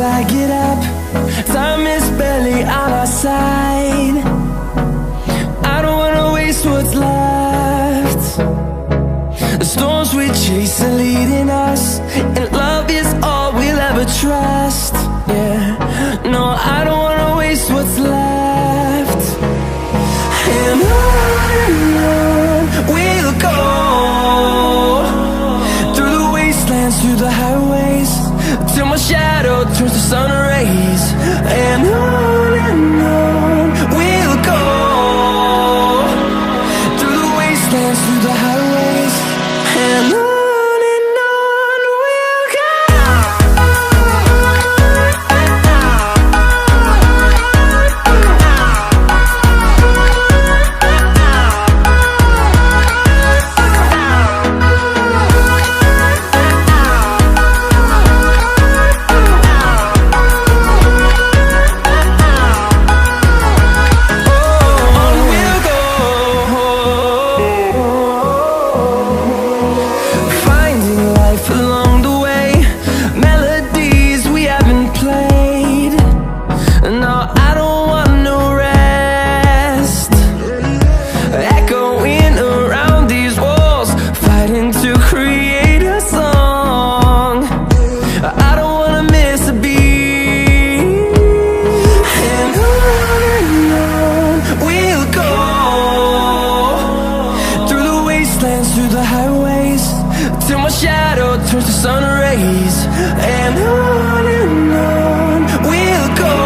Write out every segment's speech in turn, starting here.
till I get up. Time is barely on our side. I don't wanna waste what's left. The storms we chase are leading us, and love is all we'll ever trust. Yeah, no, I don't wanna waste what's left. And on we'll go, through the wastelands, through the highways, till my shadow turns to sun rays. And on we'll go, through the wastelands, through the highways, and on. Through the highways, till my shadow turns to sun rays. And on we'll go,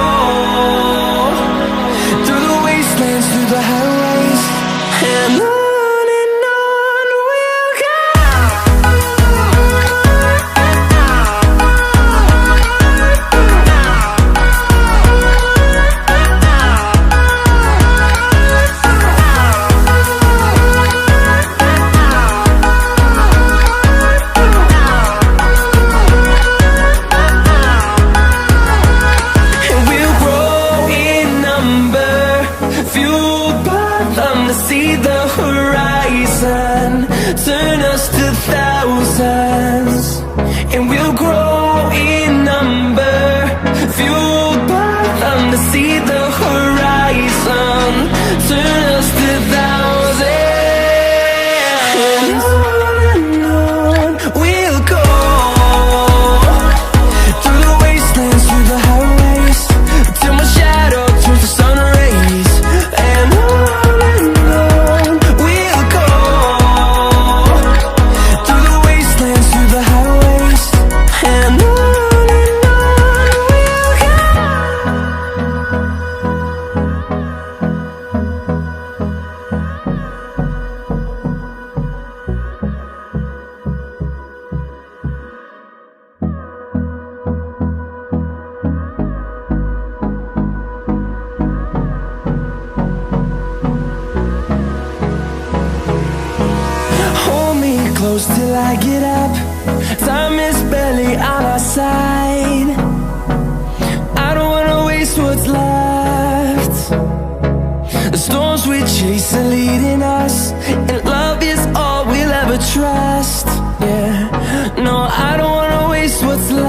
through the wastelands, through the highways, and on. See the horizon turn us to thousands, and we'll grow in number, fueled by them. To see the horizon turn us to thousands, and on we'll go, through the wastelands, through the highways, till my shadow turns to sun rays. And on close till I get up. Time is barely on our side. I don't wanna waste what's left. The storms we chase are leading us, and love is all we'll ever trust. Yeah, no, I don't wanna waste what's left.